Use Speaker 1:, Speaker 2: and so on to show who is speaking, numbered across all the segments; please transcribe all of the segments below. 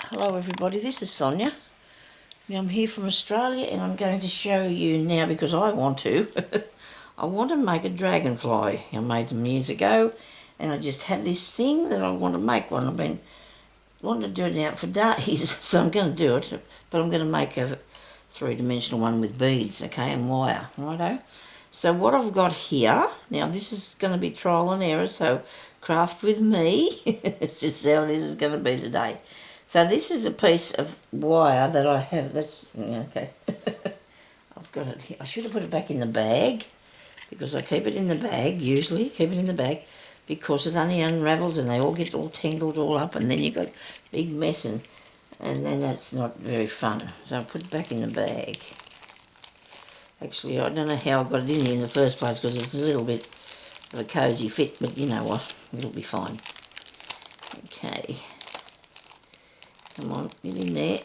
Speaker 1: Hello everybody, this is Sonia. Now I'm here from Australia and I'm going to show you now because I want to. I want to make a dragonfly. I made them years ago and I just had this thing that I want to make one. I've been wanting to do it now for days, so I'm going to do it, but I'm going to make a three-dimensional one with beads, okay, and wire, righto? So what I've got here, now this is going to be trial and error, so craft with me. It's just how this is going to be today. So this is a piece of wire that I have, that's, okay. I've got it here. I should have put it back in the bag, because I keep it in the bag, usually, keep it in the bag, because it only unravels and they all get all tangled all up and then you've got a big mess and then that's not very fun. So I'll put it back in the bag. Actually, I don't know how I got it in here in the first place because it's a little bit of a cosy fit, but you know what, it'll be fine. Okay. Come on, get in there.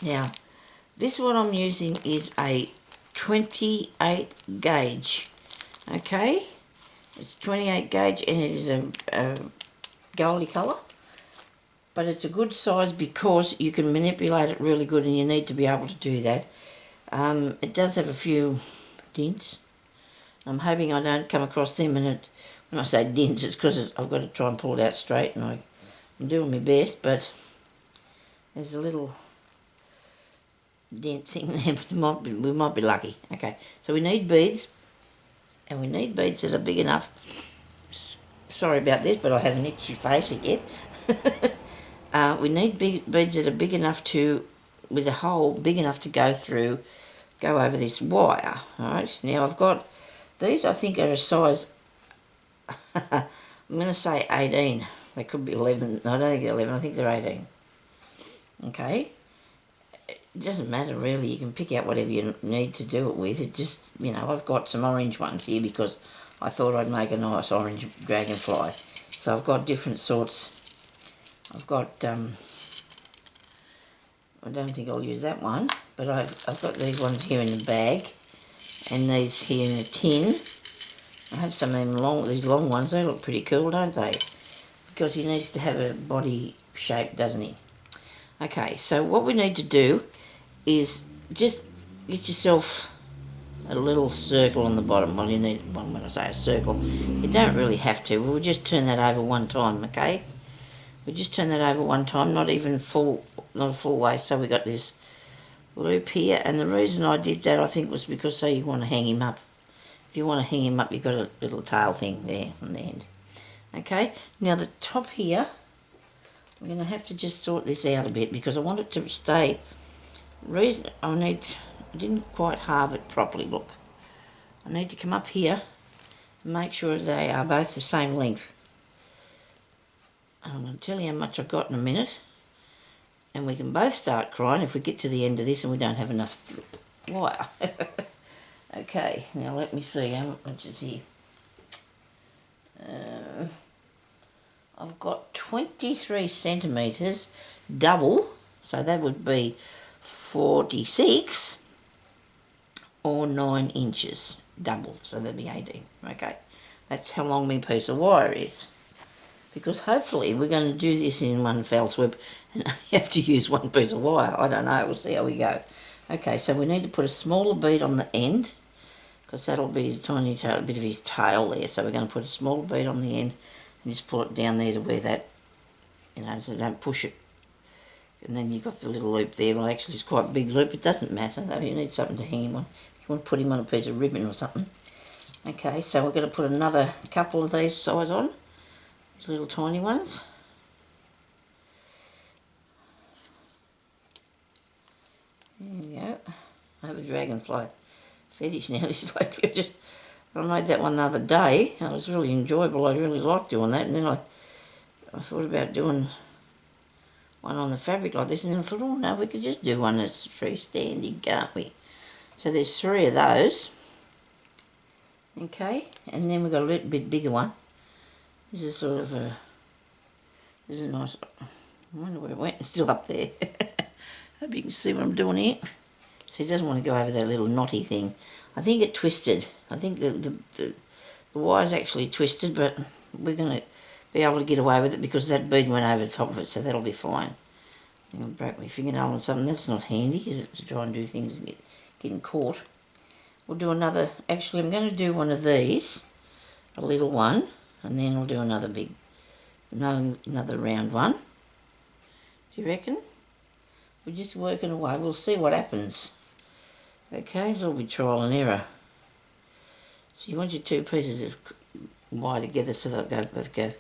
Speaker 1: Now, this one I'm using is a 28 gauge, okay? It's 28 gauge and it is a goldy colour, but it's a good size because you can manipulate it really good and you need to be able to do that. It does have a few dents. I'm hoping I don't come across them, and when I say dents, it's because I've got to try and pull it out straight, and I'm doing my best, but there's a little dent thing there, but we might be lucky. Okay, so we need beads, and we need beads that are big enough. Sorry about this, but I have an itchy face again. We need beads that are big enough with a hole big enough to go over this wire. Alright, now I've got these, I think, are a size, I'm going to say 18. They could be 11. No, I don't think they're 11. I think they're 18. Okay. It doesn't matter really. You can pick out whatever you need to do it with. It just, you know, I've got some orange ones here because I thought I'd make a nice orange dragonfly. So I've got different sorts. I've got, I don't think I'll use that one, but I've got these ones here in the bag and these here in a tin. I have some of them these long ones. They look pretty cool, don't they? Because he needs to have a body shape, doesn't he? Okay, so what we need to do is just get yourself a little circle on the bottom. Well, you need, well, when I say a circle, you don't really have to. We'll just turn that over one time, okay? We just turn that over one time, not a full way. So we got this loop here, and the reason I did that, I think, was because, say, you want to hang him up. If you want to hang him up, you've got a little tail thing there on the end. Okay, now the top here, I'm going to have to just sort this out a bit because I want it to stay I didn't quite halve it properly, look. I need to come up here and make sure they are both the same length. I'm going to tell you how much I've got in a minute, and we can both start crying if we get to the end of this and we don't have enough wire. Okay, now let me see how much is here. I've got 23 centimetres double, so that would be 46 or 9 inches double, so that'd be 18. Okay, that's how long my piece of wire is. Because hopefully we're going to do this in one fell swoop and only have to use one piece of wire. I don't know, we'll see how we go. Okay, so we need to put a smaller bead on the end because that'll be a tiny tail, a bit of his tail there. So we're going to put a smaller bead on the end and just pull it down there to where that, you know, so don't push it. And then you've got the little loop there. Well, actually it's quite a big loop. It doesn't matter though. You need something to hang him on. If you want to put him on a piece of ribbon or something. Okay, so we're going to put another couple of these size on. These little tiny ones. There we go. I have a dragonfly fetish now. I made that one the other day. It was really enjoyable. I really liked doing that. And then I thought about doing one on the fabric like this. And then I thought, oh no, we could just do one that's freestanding, can't we? So there's 3 of those. Okay. And then we've got a little bit bigger one. This is sort of a, this is a nice, I wonder where it went, it's still up there. Hope you can see what I'm doing here. So he doesn't want to go over that little knotty thing. I think it twisted. I think the wire's actually twisted, but we're going to be able to get away with it because that bead went over the top of it, so that'll be fine. I'm going to break my fingernail on something. That's not handy, is it, to try and do things and getting caught. We'll do another, actually I'm going to do one of these, a little one, and then I'll do another big, another round one. Do you reckon? We're just working away. We'll see what happens. Okay, so it'll be trial and error. So you want your two pieces of wire together so they'll both go.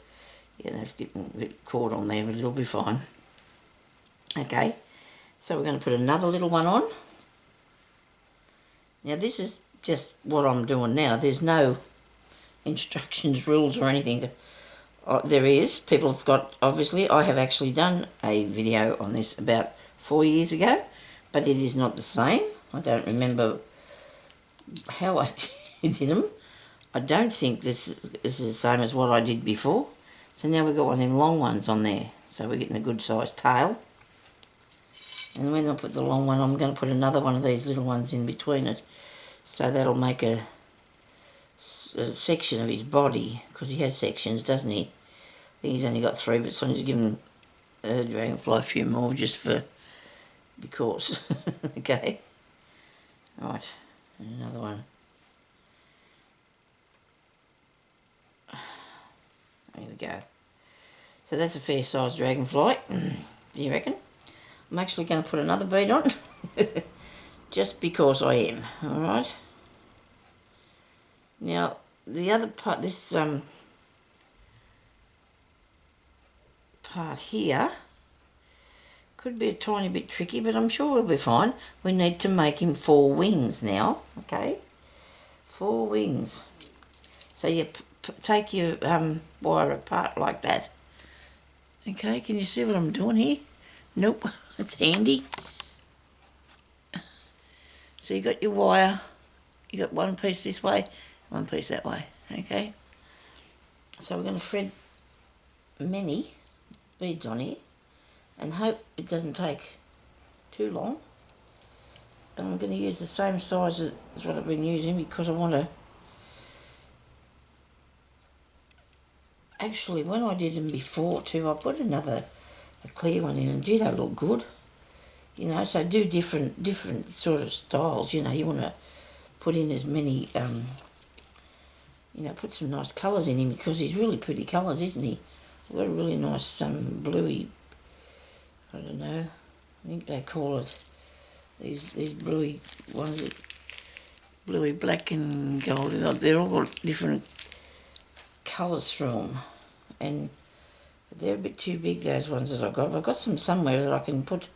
Speaker 1: Yeah, that's getting a bit caught on there, but it'll be fine. Okay, so we're going to put another little one on. Now this is just what I'm doing now. There's no instructions, rules or anything. There is. People have got, obviously, I have actually done a video on this about 4 years ago, but it is not the same. I don't remember how I did them. I don't think this is the same as what I did before. So now we've got one of them long ones on there. So we're getting a good sized tail. And when I put the long one, I'm going to put another one of these little ones in between it. So that'll make a section of his body, because he has sections, doesn't he? I think he's only got 3, but Sonya's given a dragonfly a few more just for, because. Okay. Right, and another one. There we go. So that's a fair sized dragonfly. Do you reckon? I'm actually going to put another bead on. Just because I am, alright? Now, the other part, this part here, could be a tiny bit tricky, but I'm sure we'll be fine. We need to make him 4 wings now, okay? 4 wings. So you take your wire apart like that. Okay, can you see what I'm doing here? Nope, it's handy. So you got your wire, you got one piece this way, one piece that way, okay? So we're going to thread many beads on here and hope it doesn't take too long. And I'm going to use the same size as what I've been using because I want to... Actually, when I did them before too, I put a clear one in and gee, they look good. You know, so do different sort of styles, you know. You want to put in as many, you know, put some nice colours in him because he's really pretty colours, isn't he? I've got a really nice bluey, I don't know, I think they call it, these bluey ones, bluey black and gold, they're all got different colours through them, and they're a bit too big, those ones that I've got. I've got some somewhere that I can put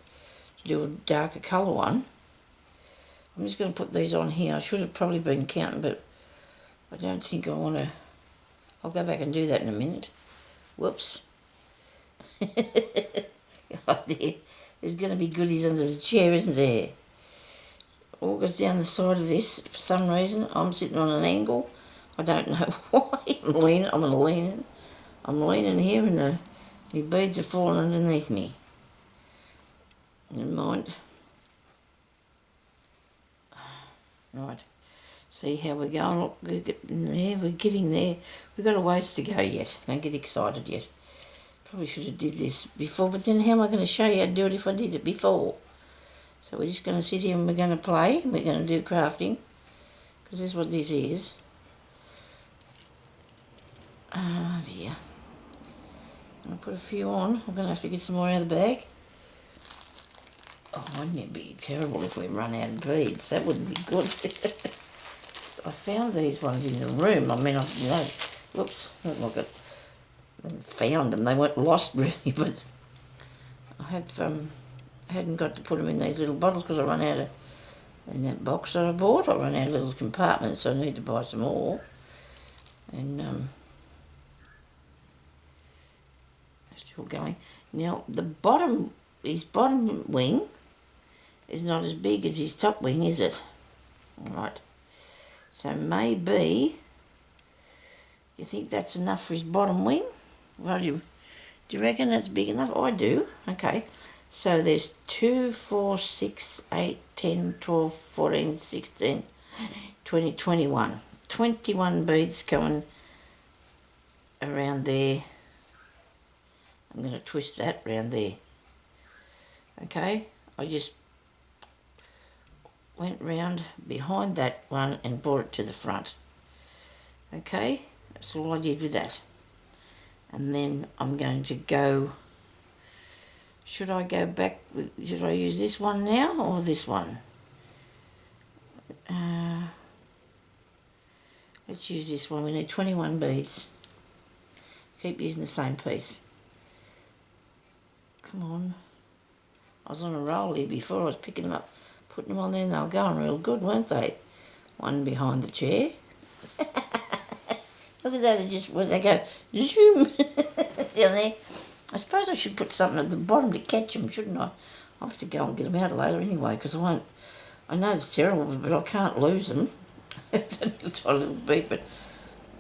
Speaker 1: to do a darker colour one. I'm just going to put these on here. I should have probably been counting, but I don't think I want to. I'll go back and do that in a minute. Whoops. Oh dear. There's going to be goodies under the chair, isn't there? All goes down the side of this. For some reason, I'm sitting on an angle. I don't know why. I'm leaning here and my beads are falling underneath me. Never mind. Right. See how we're going? Look, we're getting there. We're getting there. We've got a ways to go yet. Don't get excited yet. Probably should have did this before, but then how am I going to show you how to do it if I did it before? So we're just going to sit here and we're going to play. We're going to do crafting, because this is what this is. Oh dear. I'm going to put a few on. I'm going to have to get some more out of the bag. Oh, wouldn't it be terrible if we run out of beads? That wouldn't be good. I found these ones in the room. I mean, whoops, look at, I found them. They weren't lost really, but I hadn't got to put them in these little bottles because I run out of, in that box that I bought, I run out of little compartments, so I need to buy some more. And still going. Now his bottom wing is not as big as his top wing, is it? Alright. So maybe, do you think that's enough for his bottom wing? Well, do you reckon that's big enough? I do. Okay. So there's 2, 4, 6, 8, 10, 12, 14, 16. 21. 21 beads going around there. I'm going to twist that round there. Okay, I just went round behind that one and brought it to the front. Okay, that's all I did with that. And then I'm going to go, should I go back with, should I use this one now or this one? Let's use this one. We need 21 beads. Keep using the same piece. Come on. I was on a roll here before. I was picking them up, putting them on there, and they were going real good, weren't they? One behind the chair. Look at that, it just, where they go, zoom, down there. I suppose I should put something at the bottom to catch them, shouldn't I? I'll have to go and get them out later anyway, because I won't, I know it's terrible, but I can't lose them. It's a little bit, but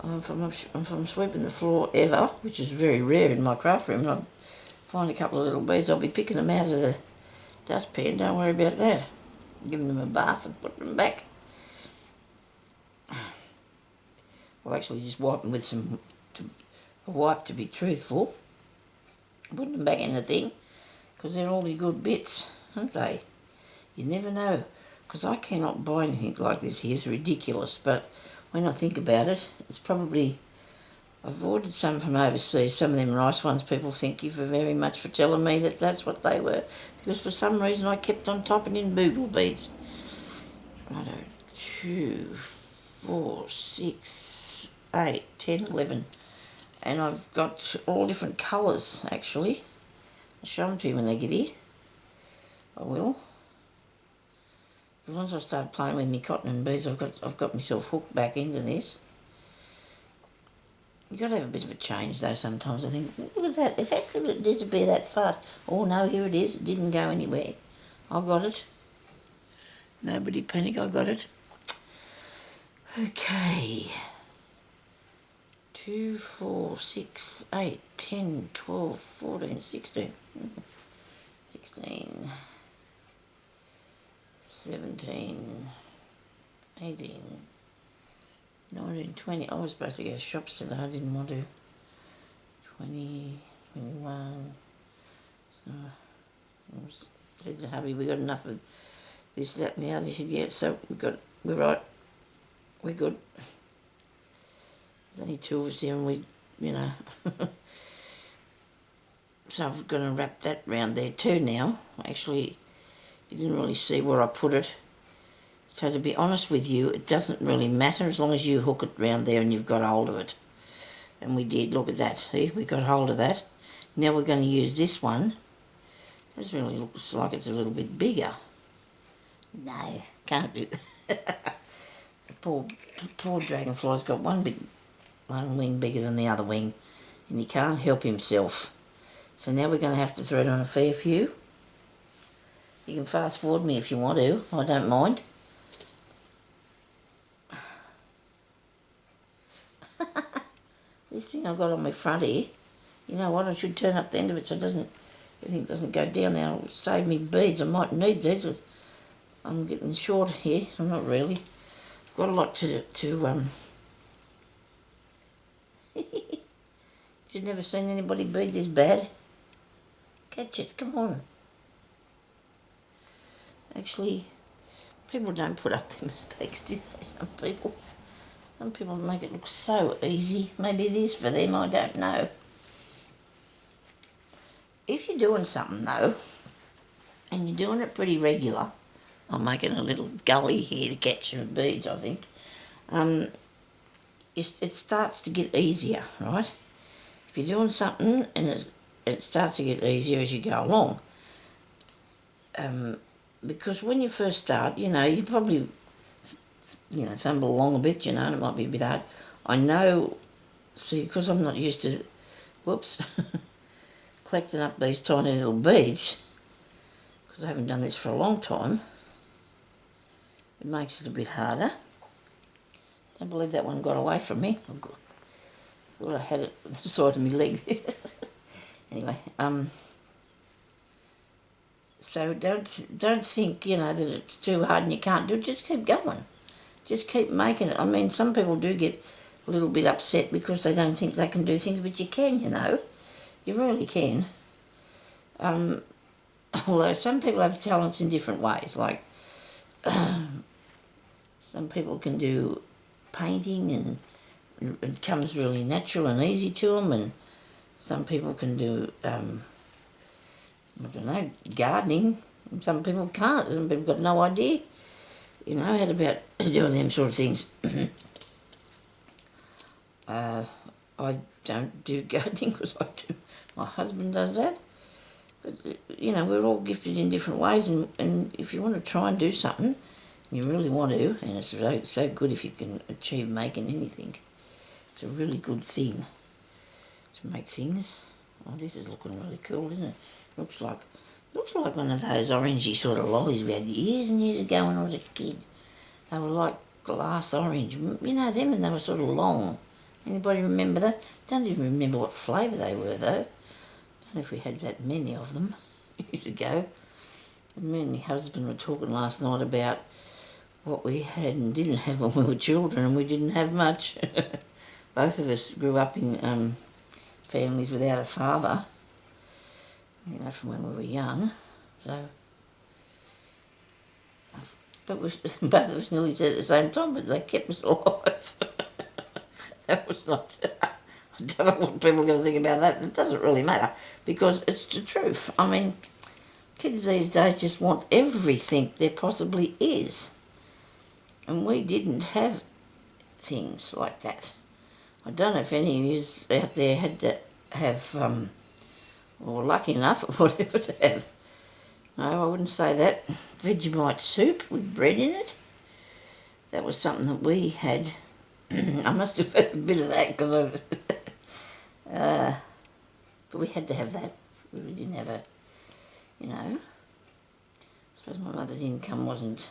Speaker 1: if I'm sweeping the floor ever, which is very rare in my craft room, and I find a couple of little beads, I'll be picking them out of the dustpan, don't worry about that. Giving them a bath and putting them back. I'll actually just wipe them with a wipe to be truthful. Putting them back in the thing, because they're all the good bits, aren't they? You never know, because I cannot buy anything like this here. It's ridiculous, but when I think about it, it's probably, I've ordered some from overseas, some of them nice ones. People thank you for very much for telling me that that's what they were, because for some reason I kept on topping in boogle beads. I don't, 2, 4, 6, 8, 10, 11. And I've got all different colours, actually. I'll show them to you when they get here. I will. Because once I start playing with my cotton and beads, I've got myself hooked back into this. You've got to have a bit of a change, though, sometimes. I think, look at that, how could it disappear that fast? Oh, no, here it is. It didn't go anywhere. I got it. Nobody panic, I got it. Okay. 2, 4, 6, 8, 10, 12, 14, 16. 16. 17, 18, 19, 20. I was supposed to go to shops today, I didn't want to. 20, 21. So I said to hubby, we got enough of this, that and the other. He said, yeah, so we're right. We're good. There's only 2 of us here and we, you know. So I'm going to wrap that round there too now. Actually, you didn't really see where I put it. So to be honest with you, it doesn't really matter as long as you hook it round there and you've got hold of it. And we did, look at that, see, we got hold of that. Now we're going to use this one. This really looks like it's a little bit bigger. No, can't do that. The poor dragonfly's got one wing bigger than the other wing, and he can't help himself. So now we're going to have to thread on a fair few. You can fast forward me if you want to, I don't mind. This thing I've got on my front here, you know what, I should turn up the end of it so everything doesn't go down there. It'll save me beads. I might need these. I'm getting short here. I'm not really. I've got a lot to You've never seen anybody bead this bad? Catch it, come on. Actually, people don't put up their mistakes, do they? Some people make it look so easy. Maybe it is for them, I don't know. If you're doing something though, and you're doing it pretty regular, I'm making a little gully here to catch some beads, I think. It starts to get easier, right? If you're doing something and it starts to get easier as you go along. Because when you first start, you know, you probably, you know, fumble along a bit, you know, and it might be a bit hard. I know, see, because I'm not used to, whoops, collecting up these tiny little beads, because I haven't done this for a long time, it makes it a bit harder. Don't believe that one got away from me. I thought I had it on the side of my leg. Anyway, so don't think, you know, that it's too hard and you can't do it. Just keep going. Just keep making it. I mean, some people do get a little bit upset because they don't think they can do things, but you can, you know. You really can. Although some people have talents in different ways, like some people can do painting and it comes really natural and easy to them, and some people can do, I don't know, gardening, and some people can't. Some people got no idea, you know, how about doing them sort of things. I don't do gardening because my husband does that. But, you know, we're all gifted in different ways, and if you want to try and do something, you really want to, and it's so good if you can achieve making anything. It's a really good thing to make things. Oh, this is looking really cool, isn't it? Looks like one of those orangey sort of lollies we had years and years ago when I was a kid. They were like glass orange, you know them, and they were sort of long. Anybody remember that? Don't even remember what flavour they were though. Don't know if we had that many of them years ago. And me and my husband were talking last night about what we had and didn't have when we were children, and we didn't have much. Both of us grew up in families without a father, you know, from when we were young. So, but both of us nearly said at the same time, but they kept us alive. That was not... I don't know what people are going to think about that. It doesn't really matter because it's the truth. I mean, kids these days just want everything there possibly is. And we didn't have things like that. I don't know if any of you out there had to have, or lucky enough or whatever to have. No, I wouldn't say that. Vegemite soup with bread in it. That was something that we had. I must have had a bit of that because I was... but we had to have that. We didn't have a, you know... I suppose my mother's income wasn't...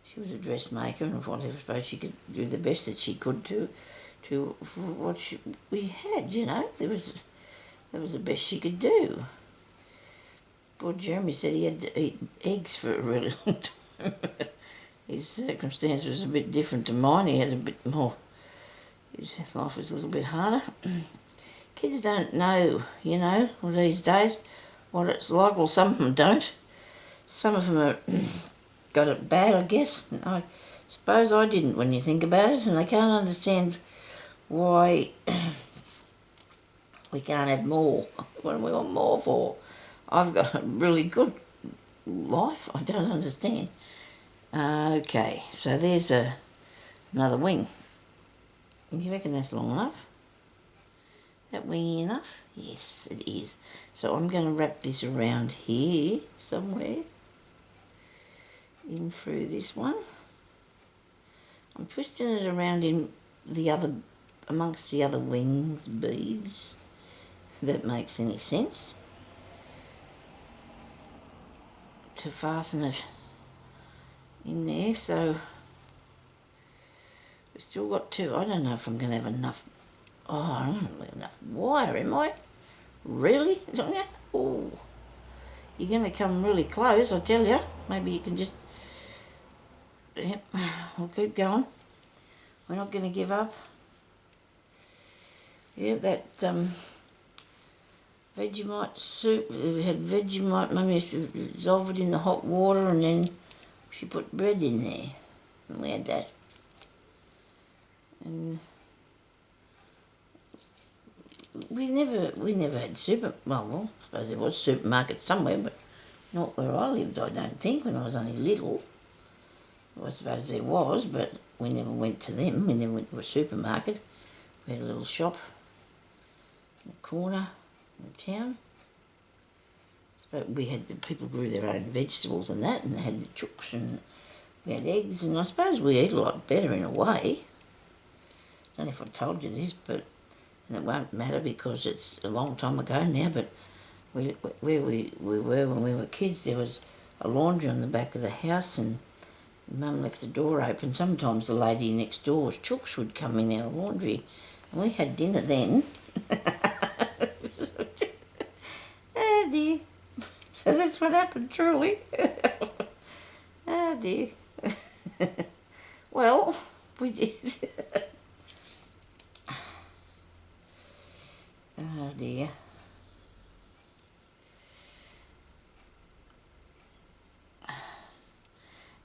Speaker 1: She was a dressmaker and whatever. I suppose she could do the best that she could to for what we had, you know. That was the best she could do. Poor Jeremy said he had to eat eggs for a really long time. His circumstance was a bit different to mine. He had a bit more... His life was a little bit harder. Kids don't know, you know, these days what it's like. Well, some of them don't. Some of them are... got it bad, I guess. I suppose I didn't when you think about it, and they can't understand why we can't have more. What do we want more for? I've got a really good life. I don't understand. Okay, so there's another wing. Do you reckon that's long enough? That wingy enough? Yes, it is. So I'm going to wrap this around here somewhere. In through this one. I'm twisting it around in the other, amongst the other wings beads, if that makes any sense, to fasten it in there. So we've still got two. I don't know if I'm going to have enough. Oh, I don't have enough wire, am I? Really, Sonya? Oh, you're going to come really close, I tell you. Maybe you can just... Yep, we'll keep going. We're not going to give up. Yeah, that Vegemite soup, we had Vegemite, Mummy used to dissolve it in the hot water and then she put bread in there. And we had that. And we never had well, I suppose there was supermarkets somewhere, but not where I lived, I don't think, when I was only little. Well, I suppose there was, but we never went to them. We never went to a supermarket. We had a little shop in the corner of the town. But we had the people grew their own vegetables and that, and they had the chooks and we had eggs, and I suppose we eat a lot better in a way. I don't know if I told you this, but and it won't matter because it's a long time ago now, but where we were when we were kids, there was a laundry on the back of the house, and Mum left the door open. Sometimes the lady next door's chooks would come in our laundry, and we had dinner then. Oh dear. So that's what happened, truly. Oh dear. Well, we did. Oh dear.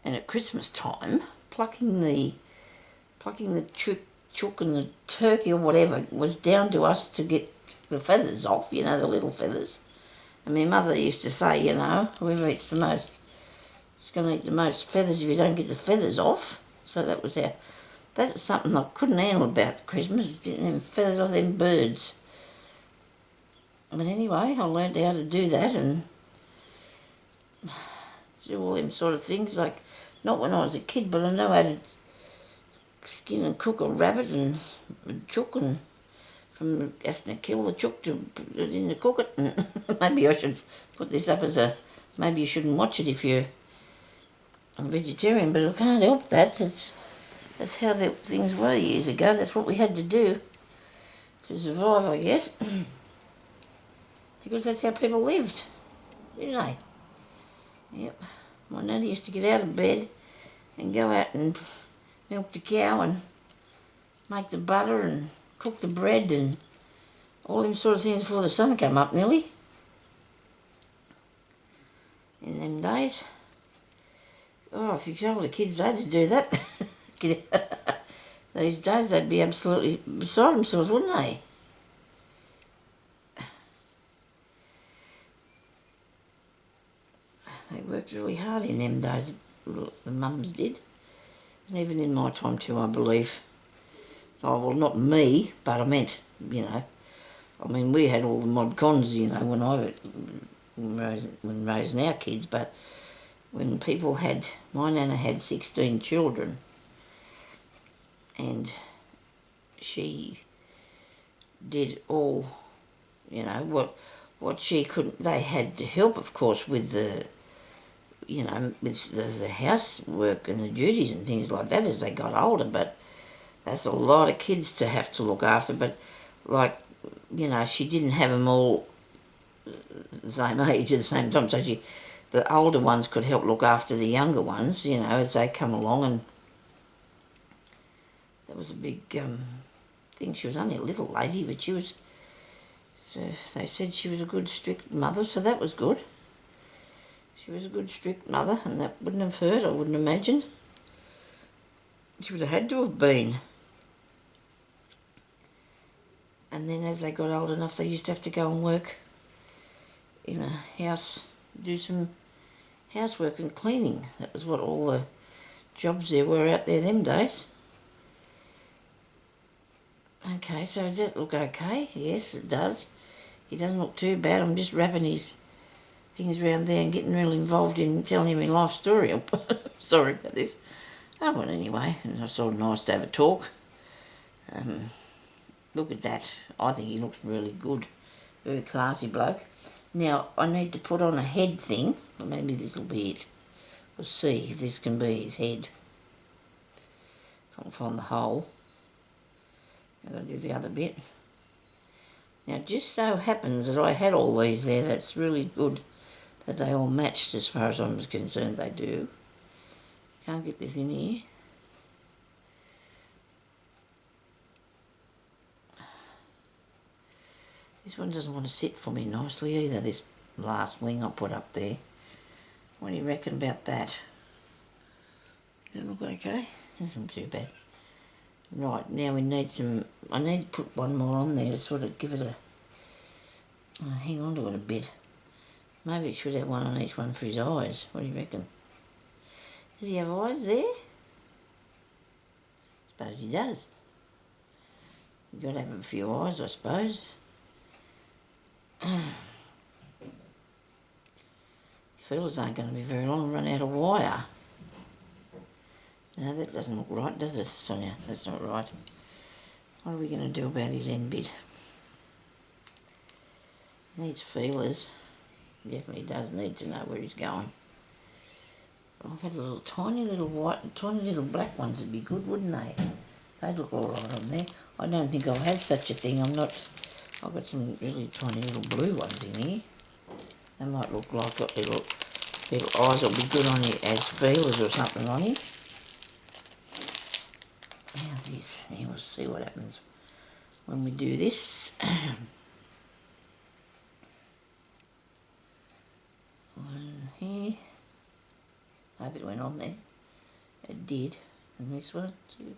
Speaker 1: And at Christmas time, plucking the chook and the turkey or whatever was down to us to get the feathers off, you know, the little feathers. And my mother used to say, you know, whoever eats the most is going to eat the most feathers if you don't get the feathers off. So that was that's something I couldn't handle about Christmas, getting them feathers off them birds. But anyway, I learned how to do that and do all them sort of things, like, not when I was a kid, but I know how to skin and cook a rabbit and a chook, and from having to kill the chook to put it in to cook it. And maybe I should put this up as maybe you shouldn't watch it if you're a vegetarian, but I can't help that. That's how the things were years ago. That's what we had to do to survive, I guess. Because that's how people lived, didn't they? Yep. My nanny used to get out of bed and go out and milk the cow and make the butter and cook the bread and all them sort of things before the sun came up nearly. In them days. Oh, if you told the kids they had to do that, these days they'd be absolutely beside themselves, wouldn't they? They worked really hard in them days, the mums did. And even in my time too, I believe. Oh, well, not me, but I meant, you know, I mean, we had all the mod cons, you know, when raising our kids, but when people had, my nana had 16 children, and she did all, you know, what she couldn't, they had to help, of course, with the, you know, with the housework and the duties and things like that as they got older, but that's a lot of kids to have to look after. But, like, you know, she didn't have them all the same age at the same time, so the older ones could help look after the younger ones, you know, as they come along, and that was a big thing. She was only a little lady, but she was, so they said she was a good, strict mother, so that was good. She was a good, strict mother, and that wouldn't have hurt, I wouldn't imagine. She would have had to have been. And then as they got old enough, they used to have to go and work in a house, do some housework and cleaning. That was what all the jobs there were out there them days. Okay, so does that look okay? Yes, it does. He doesn't look too bad. I'm just wrapping his things around there and getting real involved in telling him my life story. Sorry about this. Oh, well, anyway, it's sort of nice to have a talk. Look at that. I think he looks really good. Very classy bloke. Now, I need to put on a head thing. Or maybe this will be it. We'll see if this can be his head. If I can find the hole. I've got to do the other bit. Now, it just so happens that I had all these there. That's really good that they all matched as far as I'm concerned. They do. Can't get this in here. This one doesn't want to sit for me nicely either, this last wing I put up there. What do you reckon about that? Does that look okay? Doesn't too bad. Right, now we need some, I need to put one more on there to sort of give it a, hang on to it a bit. Maybe it should have one on each one for his eyes. What do you reckon? Does he have eyes there? I suppose he does. You've got to have a few eyes, I suppose. Feelers aren't going to be very long, run out of wire. No, that doesn't look right, does it, Sonia? That's not right. What are we going to do about his end bit? Needs feelers. Definitely does need to know where he's going. I've had a little tiny little white, tiny little black ones would be good, wouldn't they? They'd look all right on there. I don't think I've had such a thing. I've got some really tiny little blue ones in here. They might look like got little eyes will be good on you as feelers or something on him. How's this? Now we'll see what happens when we do this. One here. Hope it went on there. It did. And this one too.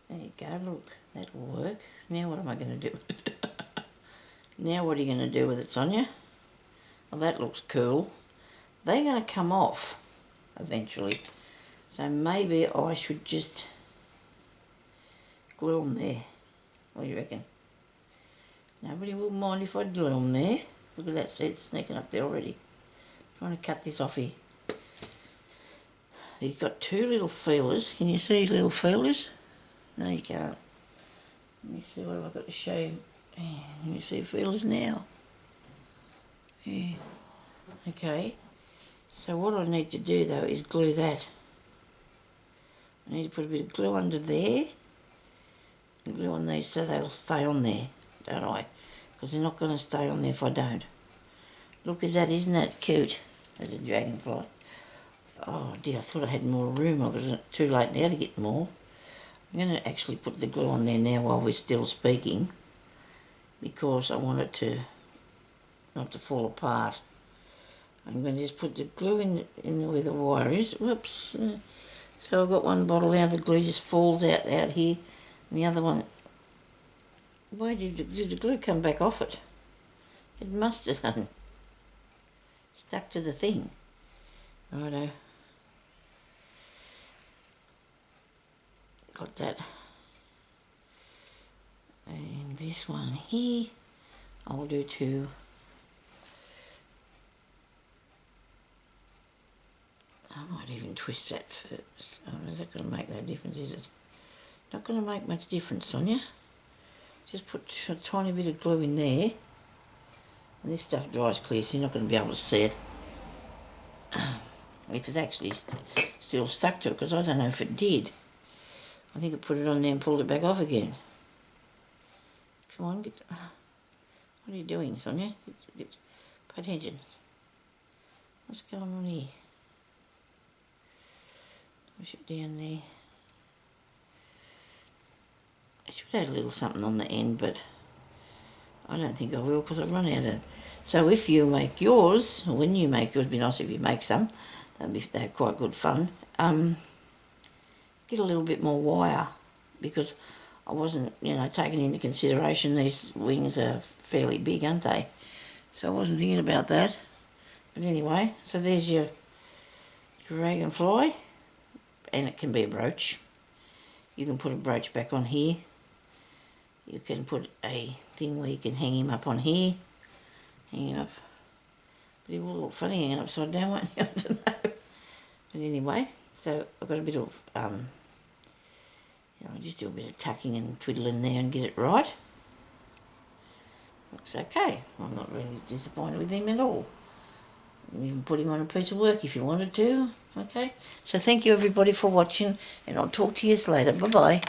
Speaker 1: There you go, look, that'll work. Now what am I going to do with it? Now what are you going to do with it, Sonia? Well, that looks cool. They're going to come off eventually. So maybe I should just glue them there. What do you reckon? Nobody will mind if I glue them there. Look at that seed sneaking up there already. Trying to cut this off here. You've got two little feelers. Can you see little feelers? No, you can't. Let me see what have I got to show you. Can you see feelers now? Yeah. Okay. So what I need to do though is glue that. I need to put a bit of glue under there. And glue on these so they'll stay on there, don't I? Because they're not going to stay on there if I don't. Look at that, isn't that cute? As a dragonfly. Oh dear, I thought I had more room. I was too late now to get more. I'm going to actually put the glue on there now while we're still speaking, because I want it to not to fall apart. I'm going to just put the glue in where the wire is. Whoops. So I've got one bottle now, the glue just falls out here, and the other one, why did the glue come back off it? It must have done. Stuck to the thing. Righto. Got that. And this one here, I'll do too. I might even twist that first. Oh, is that going to make no difference, is it? Not going to make much difference, Sonia. Just put a tiny bit of glue in there. And this stuff dries clear, so you're not going to be able to see it. If it actually still stuck to it, because I don't know if it did. I think I put it on there and pulled it back off again. Come on, what are you doing, Sonia? Pay attention. What's going on here? Push it down there. I should add a little something on the end, but I don't think I will because I've run out of. So if you make yours, or when you make yours, it'd be nice if you make some. They're quite good fun. Get a little bit more wire, because I wasn't, taking into consideration these wings are fairly big, aren't they? So I wasn't thinking about that. But anyway, so there's your dragonfly, and it can be a brooch. You can put a brooch back on here. You can put a thing where you can hang him up on here. Hang him up. But he will look funny hanging upside down, won't he? I don't know. But anyway, so I've got a bit of, I'll just do a bit of tucking and twiddling there and get it right. Looks okay. I'm not really disappointed with him at all. You can even put him on a piece of work if you wanted to. Okay. So thank you everybody for watching, and I'll talk to you later. Bye-bye.